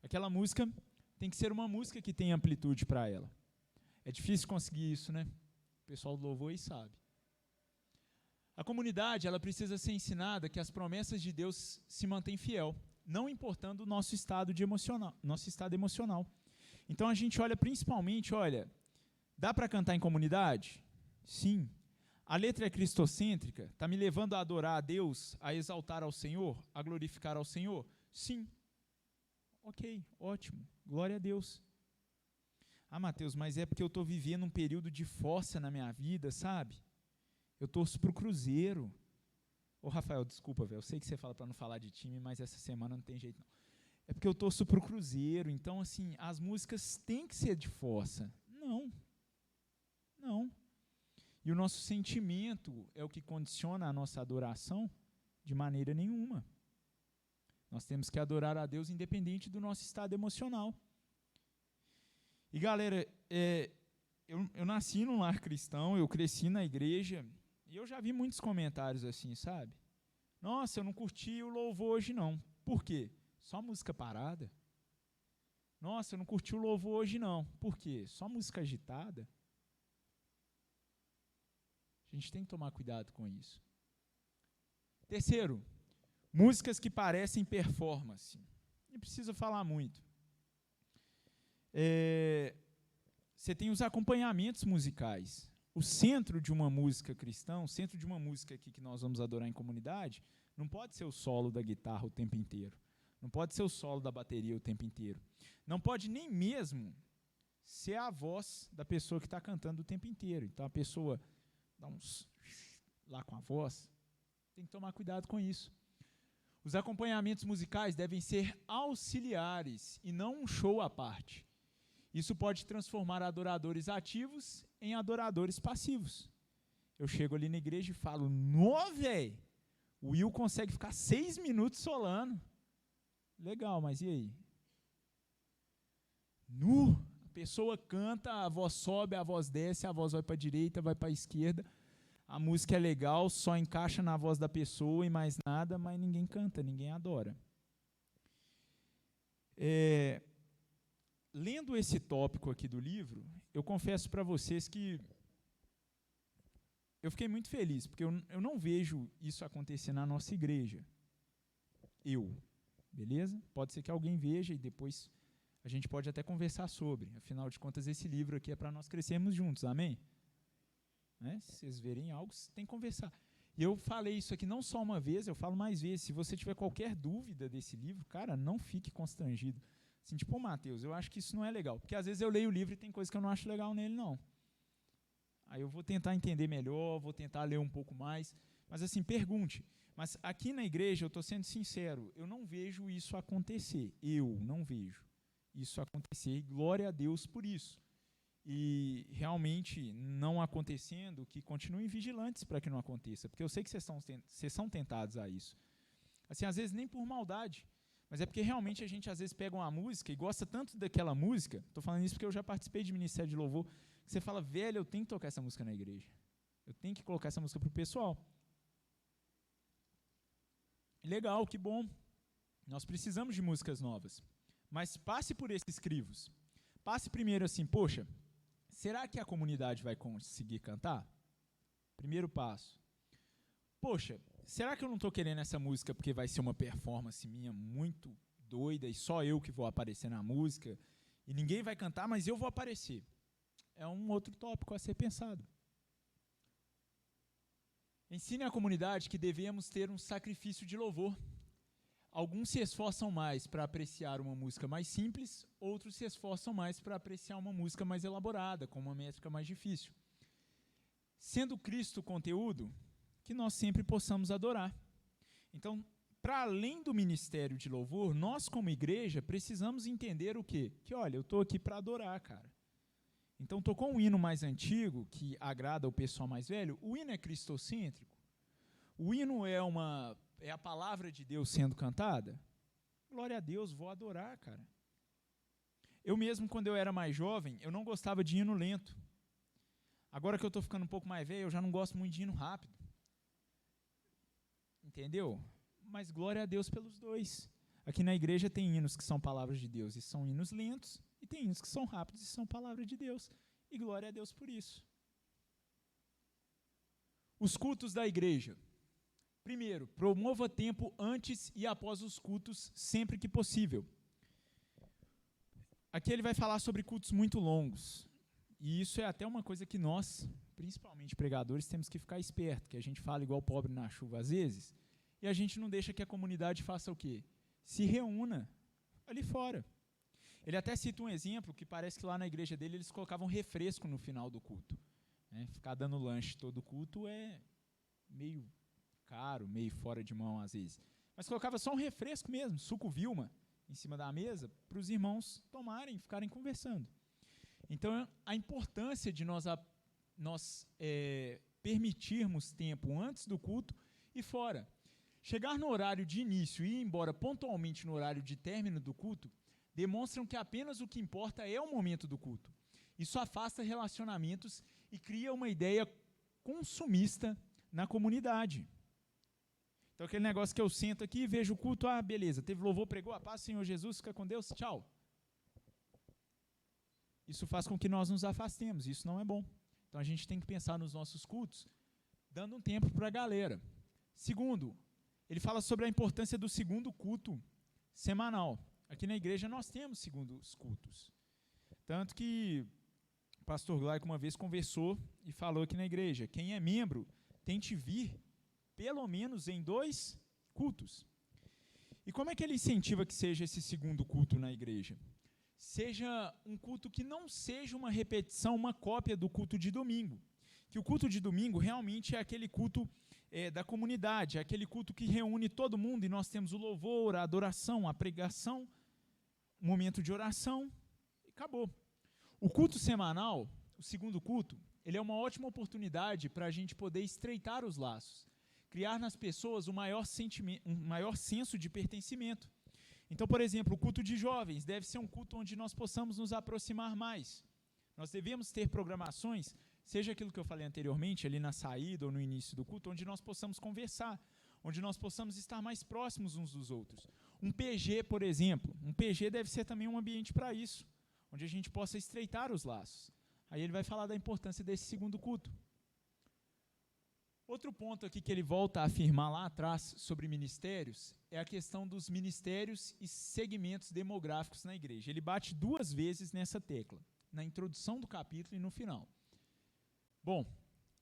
aquela música tem que ser uma música que tem amplitude para ela. É difícil conseguir isso, né? O pessoal do louvor aí sabe. A comunidade ela precisa ser ensinada que as promessas de Deus se mantêm fiel, não importando o nosso estado emocional. Então, a gente olha principalmente, dá para cantar em comunidade? Sim. A letra é cristocêntrica? Está me levando a adorar a Deus, a exaltar ao Senhor, a glorificar ao Senhor? Sim. Ok, ótimo. Glória a Deus. Mateus, mas é porque eu estou vivendo um período de força na minha vida, sabe? Eu torço para o Cruzeiro. Rafael, desculpa, velho. Eu sei que você fala para não falar de time, mas essa semana não tem jeito, não. É porque eu torço para o Cruzeiro. Então, assim, as músicas têm que ser de força. Não. E o nosso sentimento é o que condiciona a nossa adoração? De maneira nenhuma. Nós temos que adorar a Deus independente do nosso estado emocional. E, galera, eu nasci num lar cristão, eu cresci na igreja, e eu já vi muitos comentários assim, sabe? Nossa, eu não curti o louvor hoje, não. Por quê? Só música parada? Nossa, eu não curti o louvor hoje, não. Por quê? Só música agitada? A gente tem que tomar cuidado com isso. Terceiro, músicas que parecem performance. Não precisa falar muito. Você tem os acompanhamentos musicais. O centro de uma música cristã, o centro de uma música aqui que nós vamos adorar em comunidade, não pode ser o solo da guitarra o tempo inteiro. Não pode ser o solo da bateria o tempo inteiro. Não pode nem mesmo ser a voz da pessoa que está cantando o tempo inteiro. Então a pessoa dá uns lá com a voz. Tem que tomar cuidado com isso. Os acompanhamentos musicais devem ser auxiliares e não um show à parte. Isso pode transformar adoradores ativos em adoradores passivos. Eu chego ali na igreja e falo, nó, véi, o Will consegue ficar 6 minutos solando. Legal, mas e aí? A pessoa canta, a voz sobe, a voz desce, a voz vai para a direita, vai para a esquerda. A música é legal, só encaixa na voz da pessoa e mais nada, mas ninguém canta, ninguém adora. Lendo esse tópico aqui do livro, eu confesso para vocês que eu fiquei muito feliz, porque eu não vejo isso acontecer na nossa igreja. Beleza? Pode ser que alguém veja e depois a gente pode até conversar sobre. Afinal de contas, esse livro aqui é para nós crescermos juntos, amém? Né? Se vocês verem algo, vocês têm que conversar. E eu falei isso aqui não só uma vez, eu falo mais vezes. Se você tiver qualquer dúvida desse livro, cara, não fique constrangido. Assim, tipo, Mateus, eu acho que isso não é legal. Porque às vezes eu leio o livro e tem coisa que eu não acho legal nele, não. Aí eu vou tentar entender melhor, vou tentar ler um pouco mais. Mas assim, pergunte. Mas aqui na igreja, eu estou sendo sincero, eu não vejo isso acontecer. Eu não vejo isso acontecer. E glória a Deus por isso. E realmente, não acontecendo, que continuem vigilantes para que não aconteça. Porque eu sei que vocês são tentados a isso. Assim, às vezes nem por maldade. Mas é porque realmente a gente às vezes pega uma música e gosta tanto daquela música. Estou falando isso porque eu já participei de ministério de louvor. Que você fala, velho, eu tenho que tocar essa música na igreja. Eu tenho que colocar essa música para o pessoal. Legal, que bom. Nós precisamos de músicas novas. Mas passe por esses crivos. Passe primeiro assim, poxa, será que a comunidade vai conseguir cantar? Primeiro passo. Poxa, será que eu não estou querendo essa música porque vai ser uma performance minha muito doida e só eu que vou aparecer na música e ninguém vai cantar, mas eu vou aparecer? É um outro tópico a ser pensado. Ensine à comunidade que devemos ter um sacrifício de louvor. Alguns se esforçam mais para apreciar uma música mais simples, outros se esforçam mais para apreciar uma música mais elaborada, com uma métrica mais difícil. Sendo Cristo o conteúdo, que nós sempre possamos adorar. Então, para além do ministério de louvor, nós como igreja precisamos entender o quê? Que olha, eu estou aqui para adorar, cara. Então, tocou um hino mais antigo, que agrada o pessoal mais velho, o hino é cristocêntrico. O hino é a palavra de Deus sendo cantada. Glória a Deus, vou adorar, cara. Eu mesmo, quando eu era mais jovem, eu não gostava de hino lento. Agora que eu estou ficando um pouco mais velho, eu já não gosto muito de hino rápido. Entendeu? Mas glória a Deus pelos dois. Aqui na igreja tem hinos que são palavras de Deus e são hinos lentos, e tem hinos que são rápidos e são palavra de Deus. E glória a Deus por isso. Os cultos da igreja. Primeiro, promova tempo antes e após os cultos, sempre que possível. Aqui ele vai falar sobre cultos muito longos. E isso é até uma coisa que nós, principalmente pregadores, temos que ficar esperto, que a gente fala igual pobre na chuva às vezes, e a gente não deixa que a comunidade faça o quê? Se reúna ali fora. Ele até cita um exemplo que parece que lá na igreja dele eles colocavam refresco no final do culto. Ficar dando lanche todo culto é meio caro, meio fora de mão às vezes. Mas colocava só um refresco mesmo, suco Vilma, em cima da mesa, para os irmãos tomarem, ficarem conversando. Então, a importância de nós permitirmos tempo antes do culto e fora. Chegar no horário de início e ir embora pontualmente no horário de término do culto demonstram que apenas o que importa é o momento do culto. Isso afasta relacionamentos e cria uma ideia consumista na comunidade. Então, aquele negócio que eu sento aqui, vejo o culto, beleza, teve louvor, pregou, a paz do Senhor Jesus, fica com Deus, tchau. Isso faz com que nós nos afastemos, isso não é bom. Então, a gente tem que pensar nos nossos cultos, dando um tempo para a galera. Segundo, ele fala sobre a importância do segundo culto semanal. Aqui na igreja nós temos segundos cultos. Tanto que o pastor Glaico uma vez conversou e falou aqui na igreja, quem é membro, tente vir pelo menos em 2 cultos. E como é que ele incentiva que seja esse segundo culto na igreja? Seja um culto que não seja uma repetição, uma cópia do culto de domingo. Que o culto de domingo realmente é aquele culto da comunidade, é aquele culto que reúne todo mundo, e nós temos o louvor, a adoração, a pregação, um momento de oração, e acabou. O culto semanal, o segundo culto, ele é uma ótima oportunidade para a gente poder estreitar os laços, criar nas pessoas um maior senso de pertencimento. Então, por exemplo, o culto de jovens deve ser um culto onde nós possamos nos aproximar mais. Nós devemos ter programações, seja aquilo que eu falei anteriormente, ali na saída ou no início do culto, onde nós possamos conversar, onde nós possamos estar mais próximos uns dos outros. Um PG, por exemplo, um PG deve ser também um ambiente para isso, onde a gente possa estreitar os laços. Aí ele vai falar da importância desse segundo culto. Outro ponto aqui que ele volta a afirmar lá atrás sobre ministérios é a questão dos ministérios e segmentos demográficos na igreja. Ele bate 2 vezes nessa tecla, na introdução do capítulo e no final. Bom,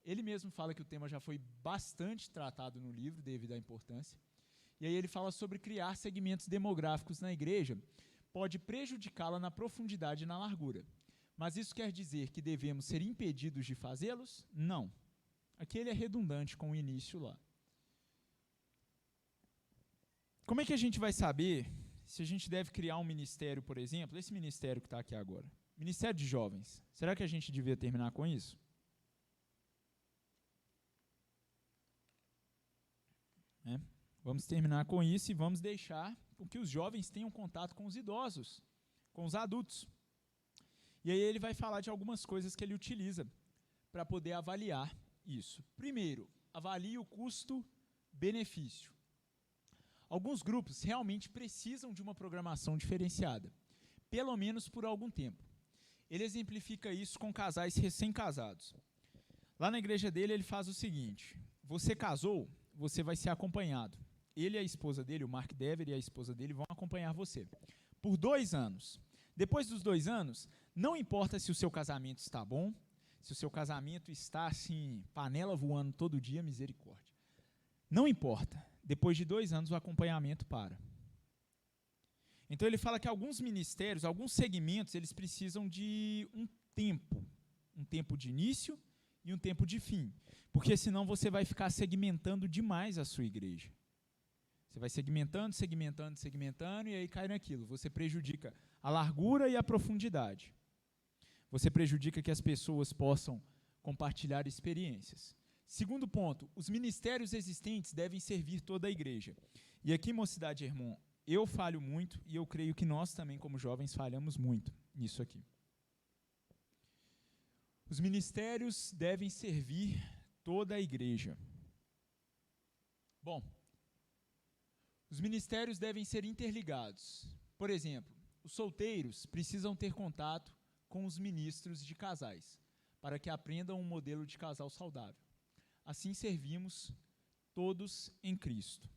ele mesmo fala que o tema já foi bastante tratado no livro, devido à importância. E aí ele fala sobre criar segmentos demográficos na igreja, pode prejudicá-la na profundidade e na largura. Mas isso quer dizer que devemos ser impedidos de fazê-los? Não. Aqui ele é redundante com o início lá. Como é que a gente vai saber se a gente deve criar um ministério, por exemplo, esse ministério que está aqui agora, Ministério de Jovens, será que a gente devia terminar com isso? Vamos terminar com isso e vamos deixar com que os jovens tenham contato com os idosos, com os adultos. E aí ele vai falar de algumas coisas que ele utiliza para poder avaliar isso. Primeiro, avalie o custo-benefício. Alguns grupos realmente precisam de uma programação diferenciada, pelo menos por algum tempo. Ele exemplifica isso com casais recém-casados. Lá na igreja dele, ele faz o seguinte: você casou, você vai ser acompanhado. Ele e a esposa dele, o Mark Dever e a esposa dele, vão acompanhar você por 2 anos. Depois dos 2 anos, não importa se o seu casamento está bom, se o seu casamento está assim, panela voando todo dia, misericórdia. Não importa. Depois de 2 anos, o acompanhamento para. Então, ele fala que alguns ministérios, alguns segmentos, eles precisam de um tempo de início e um tempo de fim, porque senão você vai ficar segmentando demais a sua igreja. Você vai segmentando, e aí cai naquilo. Você prejudica a largura e a profundidade. Você prejudica que as pessoas possam compartilhar experiências. Segundo ponto, os ministérios existentes devem servir toda a igreja. E aqui, Mocidade Irmão, eu falho muito e eu creio que nós também, como jovens, falhamos muito nisso aqui. Os ministérios devem servir toda a igreja. Bom, os ministérios devem ser interligados. Por exemplo, os solteiros precisam ter contato com os ministros de casais, para que aprendam um modelo de casal saudável. Assim servimos todos em Cristo.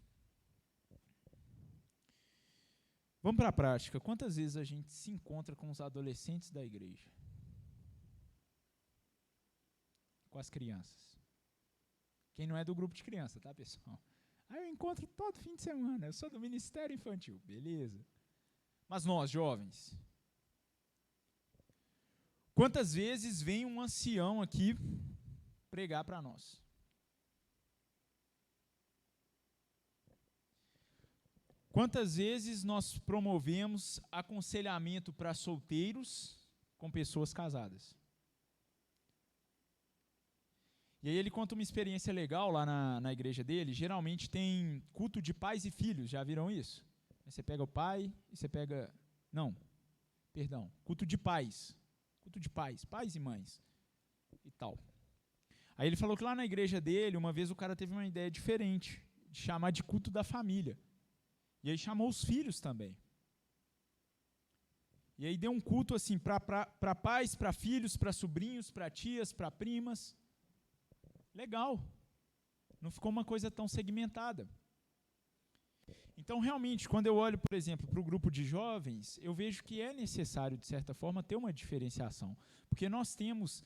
Vamos para a prática. Quantas vezes a gente se encontra com os adolescentes da igreja? Com as crianças. Quem não é do grupo de criança, tá, pessoal? Eu encontro todo fim de semana, eu sou do Ministério Infantil, beleza. Mas nós, jovens, quantas vezes vem um ancião aqui pregar para nós? Quantas vezes nós promovemos aconselhamento para solteiros com pessoas casadas? E aí ele conta uma experiência legal lá na igreja dele. Geralmente tem culto de pais e filhos, já viram isso? Você pega o pai e você pega... Não, perdão, culto de pais. Culto de pais, pais e mães e tal. Aí ele falou que lá na igreja dele, uma vez o cara teve uma ideia diferente, de chamar de culto da família. E aí chamou os filhos também. E aí deu um culto assim para pais, para filhos, para sobrinhos, para tias, para primas. Legal. Não ficou uma coisa tão segmentada. Então, realmente, quando eu olho, por exemplo, para o grupo de jovens, eu vejo que é necessário, de certa forma, ter uma diferenciação. Porque nós temos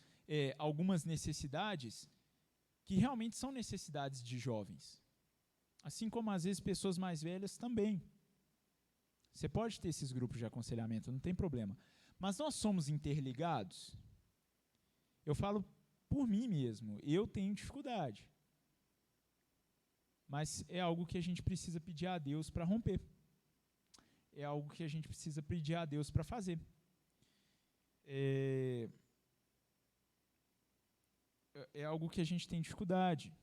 algumas necessidades que realmente são necessidades de jovens. Assim como, às vezes, pessoas mais velhas também. Você pode ter esses grupos de aconselhamento, não tem problema. Mas nós somos interligados? Eu falo por mim mesmo, eu tenho dificuldade. Mas é algo que a gente precisa pedir a Deus para romper. É algo que a gente precisa pedir a Deus para fazer. É algo que a gente tem dificuldade.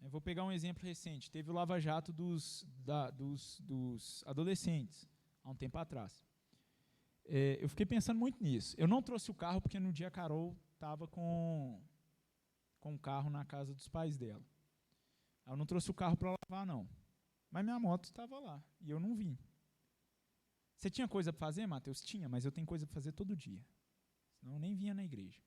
Eu vou pegar um exemplo recente. Teve o Lava Jato dos adolescentes, há um tempo atrás. Eu fiquei pensando muito nisso. Eu não trouxe o carro porque no dia a Carol estava com o carro na casa dos pais dela. Eu não trouxe o carro para lavar, não. Mas minha moto estava lá e eu não vim. Você tinha coisa para fazer, Matheus? Tinha, mas eu tenho coisa para fazer todo dia. Senão eu nem vinha na igreja.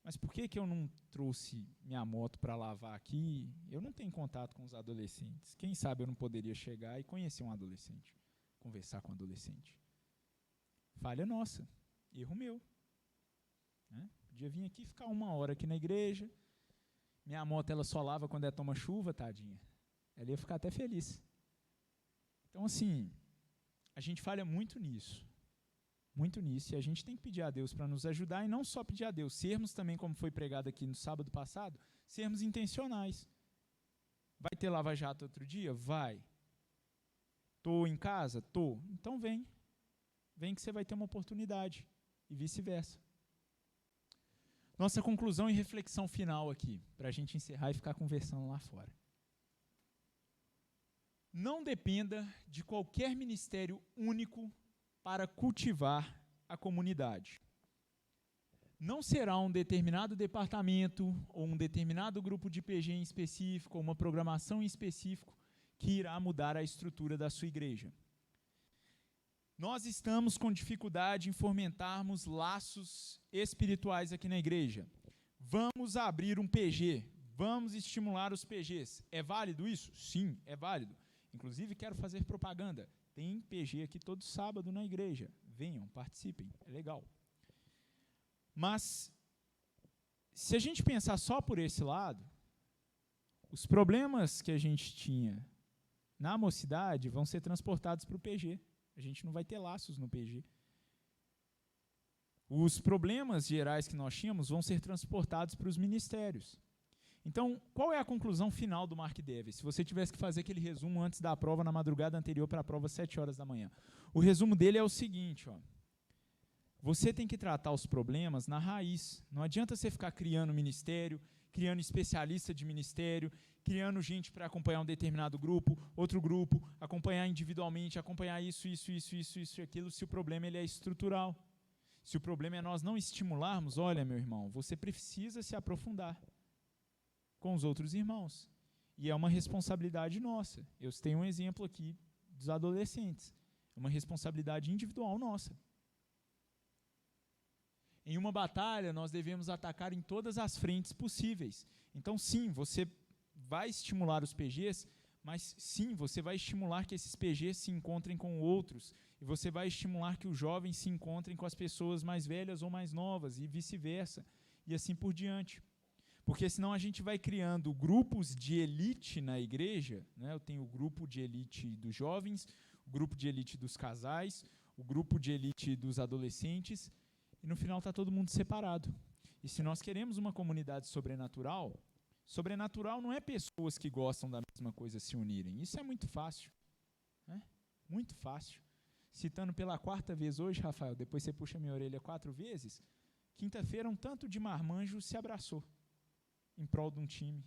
Mas por que eu não trouxe minha moto para lavar aqui? Eu não tenho contato com os adolescentes. Quem sabe eu não poderia chegar e conhecer um adolescente, conversar com um adolescente. Falha nossa, erro meu. Podia vir aqui ficar 1 hora aqui na igreja. Minha moto ela só lava quando toma chuva, tadinha. Ela ia ficar até feliz. Então, assim, a gente falha muito nisso. Muito nisso, e a gente tem que pedir a Deus para nos ajudar, e não só pedir a Deus, sermos também, como foi pregado aqui no sábado passado, sermos intencionais. Vai ter lava-jato outro dia? Vai. Estou em casa? Estou. Então vem. Vem que você vai ter uma oportunidade, e vice-versa. Nossa conclusão e reflexão final aqui, para a gente encerrar e ficar conversando lá fora. Não dependa de qualquer ministério único para cultivar a comunidade. Não será um determinado departamento ou um determinado grupo de PG em específico ou uma programação em específico que irá mudar a estrutura da sua igreja. Nós estamos com dificuldade em fomentarmos laços espirituais aqui na igreja. Vamos abrir um PG, vamos estimular os PGs. É válido isso? Sim, é válido. Inclusive, quero fazer propaganda. Tem PG aqui todo sábado na igreja. Venham, participem, é legal. Mas, se a gente pensar só por esse lado, os problemas que a gente tinha na mocidade vão ser transportados para o PG. A gente não vai ter laços no PG. Os problemas gerais que nós tínhamos vão ser transportados para os ministérios. Então, qual é a conclusão final do Mark Dever? Se você tivesse que fazer aquele resumo antes da prova, na madrugada anterior para a prova, 7 horas da manhã. O resumo dele é o seguinte, você tem que tratar os problemas na raiz. Não adianta você ficar criando ministério, criando especialista de ministério, criando gente para acompanhar um determinado grupo, outro grupo, acompanhar individualmente, acompanhar isso e aquilo, se o problema ele é estrutural. Se o problema é nós não estimularmos, olha, meu irmão, você precisa se aprofundar com os outros irmãos. E é uma responsabilidade nossa. Eu tenho um exemplo aqui dos adolescentes. É uma responsabilidade individual nossa. Em uma batalha, nós devemos atacar em todas as frentes possíveis. Então, sim, você vai estimular os PGs, mas sim, você vai estimular que esses PGs se encontrem com outros, e você vai estimular que os jovens se encontrem com as pessoas mais velhas ou mais novas, e vice-versa, e assim por diante. Porque senão a gente vai criando grupos de elite na igreja, Eu tenho o grupo de elite dos jovens, o grupo de elite dos casais, o grupo de elite dos adolescentes, e no final está todo mundo separado. E se nós queremos uma comunidade sobrenatural, sobrenatural não é pessoas que gostam da mesma coisa se unirem. Isso é muito fácil. Muito fácil. Citando pela 4ª vez hoje, Rafael, depois você puxa minha orelha 4 vezes, quinta-feira um tanto de marmanjo se abraçou em prol de um time.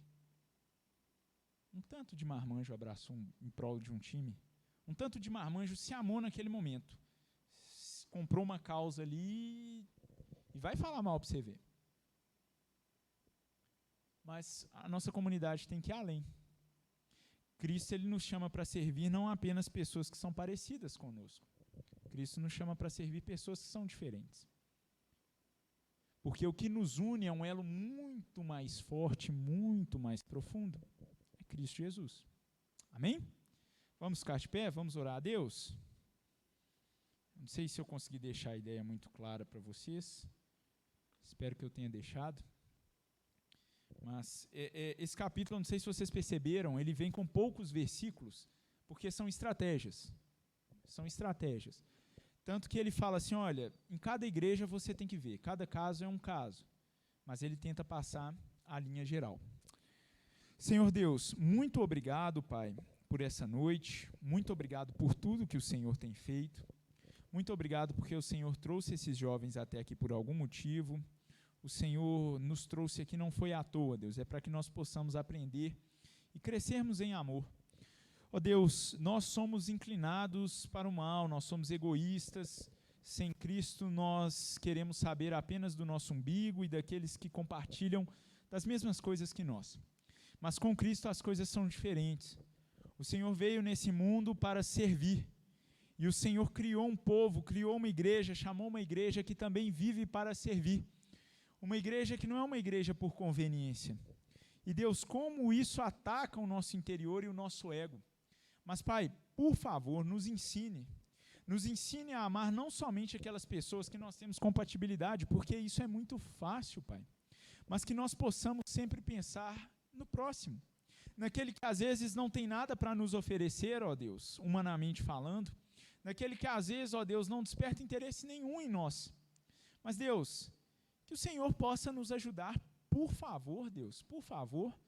Um tanto de marmanjo abraçou em prol de um time. Um tanto de marmanjo se amou naquele momento. Comprou uma causa ali e vai falar mal para você ver. Mas a nossa comunidade tem que ir além. Cristo ele nos chama para servir não apenas pessoas que são parecidas conosco. Cristo nos chama para servir pessoas que são diferentes. Porque o que nos une é um elo muito mais forte, muito mais profundo. É Cristo Jesus. Amém? Vamos ficar de pé? Vamos orar a Deus? Não sei se eu consegui deixar a ideia muito clara para vocês. Espero que eu tenha deixado. Mas esse capítulo, não sei se vocês perceberam, ele vem com poucos versículos, porque são estratégias. são estratégias. Tanto que ele fala assim, olha, em cada igreja você tem que ver, cada caso é um caso, mas ele tenta passar a linha geral. Senhor Deus, muito obrigado, Pai, por essa noite, muito obrigado por tudo que o Senhor tem feito, muito obrigado porque o Senhor trouxe esses jovens até aqui por algum motivo, o Senhor nos trouxe aqui não foi à toa, Deus, é para que nós possamos aprender e crescermos em amor. Ó Deus, nós somos inclinados para o mal, nós somos egoístas, sem Cristo nós queremos saber apenas do nosso umbigo e daqueles que compartilham das mesmas coisas que nós. Mas com Cristo as coisas são diferentes. O Senhor veio nesse mundo para servir. E o Senhor criou um povo, criou uma igreja, chamou uma igreja que também vive para servir. Uma igreja que não é uma igreja por conveniência. E Deus, como isso ataca o nosso interior e o nosso ego. Mas Pai, por favor, nos ensine a amar não somente aquelas pessoas que nós temos compatibilidade, porque isso é muito fácil, Pai. Mas que nós possamos sempre pensar no próximo, naquele que às vezes não tem nada para nos oferecer, ó Deus, humanamente falando, naquele que às vezes, ó Deus, não desperta interesse nenhum em nós. Mas Deus, que o Senhor possa nos ajudar, por favor, Deus, por favor,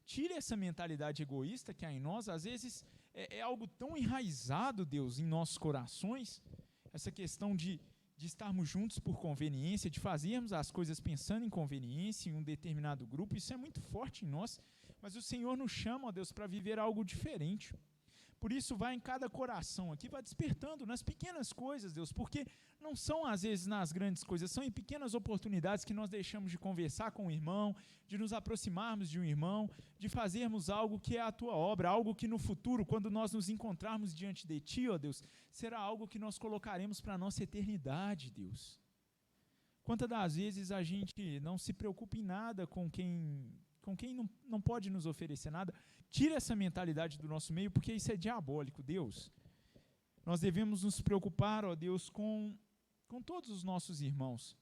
tire essa mentalidade egoísta que há em nós, às vezes é algo tão enraizado, Deus, em nossos corações, essa questão de estarmos juntos por conveniência, de fazermos as coisas pensando em conveniência, em um determinado grupo, isso é muito forte em nós, mas o Senhor nos chama, ó Deus, para viver algo diferente. Por isso, vai em cada coração aqui, vai despertando nas pequenas coisas, Deus, porque não são às vezes nas grandes coisas, são em pequenas oportunidades que nós deixamos de conversar com o irmão, de nos aproximarmos de um irmão, de fazermos algo que é a Tua obra, algo que no futuro, quando nós nos encontrarmos diante de Ti, ó Deus, será algo que nós colocaremos para a nossa eternidade, Deus. Quantas das vezes a gente não se preocupa em nada com quem não pode nos oferecer nada, tira essa mentalidade do nosso meio, porque isso é diabólico, Deus. Nós devemos nos preocupar, ó Deus, com todos os nossos irmãos.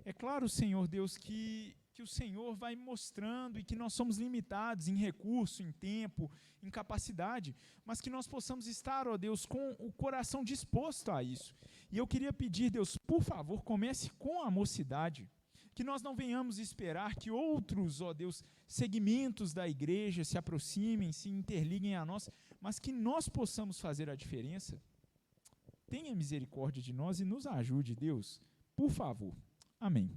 É claro, Senhor Deus, que o Senhor vai mostrando e que nós somos limitados em recurso, em tempo, em capacidade, mas que nós possamos estar, ó Deus, com o coração disposto a isso. E eu queria pedir, Deus, por favor, comece com a mocidade, que nós não venhamos esperar que outros, ó Deus, segmentos da igreja se aproximem, se interliguem a nós, mas que nós possamos fazer a diferença. Tenha misericórdia de nós e nos ajude, Deus, por favor. Amém.